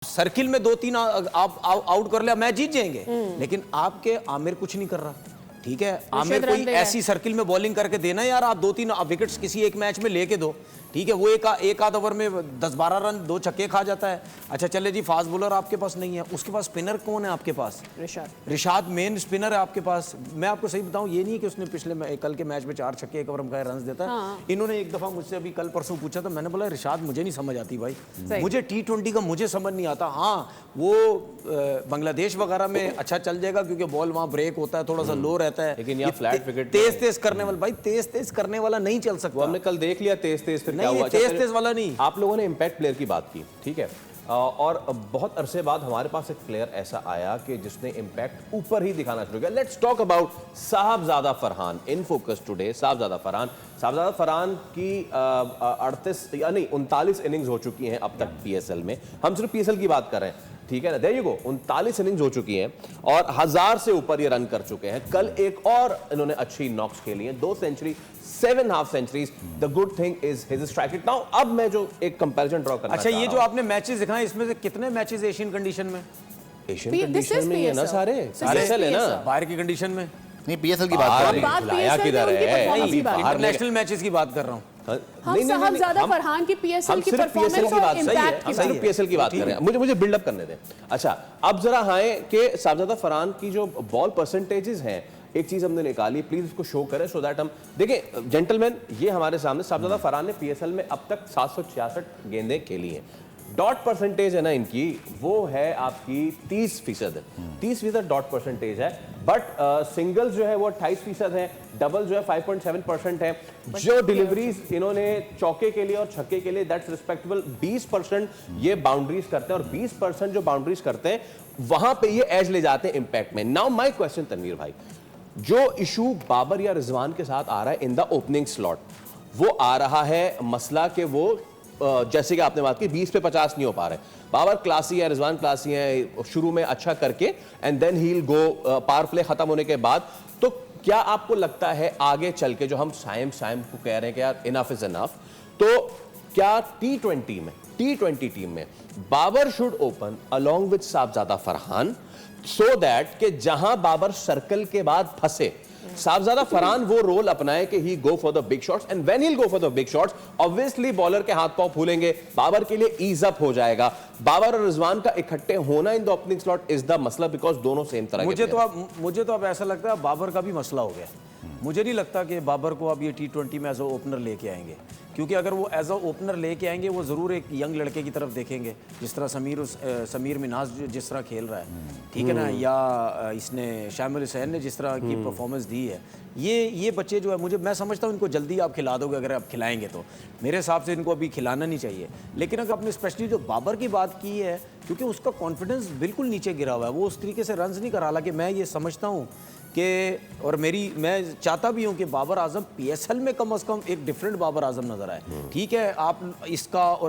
Circle में दो तीन आप आउट कर ले, मैच जीत जाएंगे। लेकिन आपके आमिर कुछ नहीं कर रहा, ठीक है। आमिर कोई ऐसी सर्किल में बॉलिंग करके देना यार, आप दो तीन विकेट्स किसी एक मैच में लेके दो, ठीक है। वो एक आध ओवर में 10-12 रन, 2 छक्के खा जाता है। अच्छा चले जी, फास्ट बॉलर आपके पास नहीं है, उसके पास स्पिनर कौन है आपके पास? रिशाद मेन स्पिनर है आपके पास। मैं आपको सही बताऊं, ये नहीं कि उसने पिछले कल के मैच में 4 छक्के 1 ओवर में रन देता है। हाँ। इन्होंने एक दफा मुझसे अभी कल परसों पूछा, तो मैंने बोला रिशाद मुझे नहीं समझ आती भाई, मुझे T20 का मुझे समझ नहीं आता। हाँ वो बांग्लादेश वगैरह में अच्छा चल जाएगा क्योंकि बॉल वहां ब्रेक होता है, थोड़ा सा लो रहता है, लेकिन यहाँ फ्लैट विकेट तेज करने वाला भाई, तेज करने वाला नहीं चल सकता। हमने कल देख लिया तेज फिर क्या हुआ। तेज वाला नहीं। आप लोगों ने इम्पैक्ट प्लेयर की बात की, ठीक है, और बहुत अरसे बाद हमारे पास एक प्लेयर ऐसा आया कि जिसने इम्पैक्ट ऊपर ही दिखाना शुरू किया। Let's talk about Sahibzada Farhan in focus today. Sahibzada Farhan की 38 यानी 39 इनिंग्स हो चुकी हैं अब तक पीएसएल में। हम सिर्फ पीएसएल की बात कर रहे हैं, ठीक है ना। देयर यू गो, 39 इनिंग्स हो चुकी हैं और 1000 से ऊपर ये रन कर चुके हैं। कल एक और इन्होंने अच्छी नॉक्स खेली हैं, 2 century, 7 half centuries. The good thing is his strike rate. Now अब मैं जो एक कंपैरिजन ड्रॉ करना अच्छा, ये जो आपने मैचेस दिखाए इसमें से कितने मैचेस एशियन कंडीशन में? एशियन कंडीशन में है ना, सारे है ना, बाहर की कंडीशन में नहीं। पीएसएल की बात कर रहे हैं, किधर है? इंटरनेशनल मैचेस की बात कर रहा हूं। हम साहबजादा फरहान की पीएसएल की परफॉर्मेंस और इम्पैक्ट की सिर्फ पीएसएल की बात कर रहे हैं। मुझे बिल्डअप करने दें। अच्छा, अब जरा हाय कि साहबजादा फरहान की जो बॉल परसेंटेजेस हैं, एक चीज हमने निकाली, प्लीज इसको शो करें सो दैट हम देखें। जेंटलमैन, ये हमारे सामने साहबजादा फरहान ने पीएसएल में अब तक 766 गेंदें खेली हैं। डॉट परसेंटेज है ना इनकी, वो है आपकी 30%। 30% डॉट परसेंटेज है, बट सिंगल्स जो है वो 28% है, डबल जो है 5.7% है। जो डिलीवरीज इन्होंने चौके के लिए और छक्के के लिए, दैट्स रिस्पेक्टेबल। 20% ये बाउंड्रीज करते हैं और 20% जो बाउंड्रीज करते हैं वहां पे ये एज ले जाते हैं इंपैक्ट में। नाउ माय क्वेश्चन तनवीर भाई, जो इशू बाबर या रिजवान के साथ आ रहा है इन द ओपनिंग स्लॉट, वो आ रहा है मसला कि वो जैसे कि आपने बात की 20 पे 50 नहीं हो पा रहे। बाबर क्लासी है, रिजवान क्लासी है, शुरू में अच्छा करके and then he will go, power play खत्म होने के बाद। तो क्या आपको लगता है आगे चल के, जो हम साइम को कह रहे हैं कि यार इनफ इज इनफ, तो क्या टी20 टीम में Babar should open along with Sahibzada Farhan so that कि जहां बाबर सर्कल के बाद फंसे, साहबजादा फरहान वो रोल अपनाए कि he go for the big shots, and when he will go for the big shots obviously bowler के हाथ पांव फूलेंगे, बाबर के लिए ईज अप हो जाएगा। बाबर और रिजवान का इकट्ठे होना in the opening slot is the मसला, बिकॉज दोनों सेम तरह के। मुझे तो अब ऐसा लगता है बाबर का भी मसला हो गया। मुझे नहीं लगता कि बाबर को अब ये T20 में एज अ ओपनर लेके आएंगे, क्योंकि अगर वो एज अ ओपनर लेके आएंगे वो ज़रूर एक यंग लड़के की तरफ देखेंगे, जिस तरह समीर मिनाज जिस तरह खेल रहा है, ठीक है ना, या इसने शामिल हुसैन ने जिस तरह की परफॉर्मेंस दी है। ये बच्चे जो है, मैं समझता हूँ इनको जल्दी आप खिला दोगे अगर आप खिलाएंगे तो। मेरे हिसाब से इनको अभी खिलाना नहीं चाहिए। लेकिन अगर आपने स्पेशली जो बाबर की बात की है, क्योंकि उसका कॉन्फिडेंस बिल्कुल नीचे गिरा हुआ है, वो उस तरीके से रन्स नहीं कर रहा। हालांकि मैं ये समझता हूँ कि, और मैं चाहता भी हूं कि बाबर आजम पीएसएल में कम से कम एक डिफरेंट बाबर आजम नजर आए, ठीक है। आप इसका और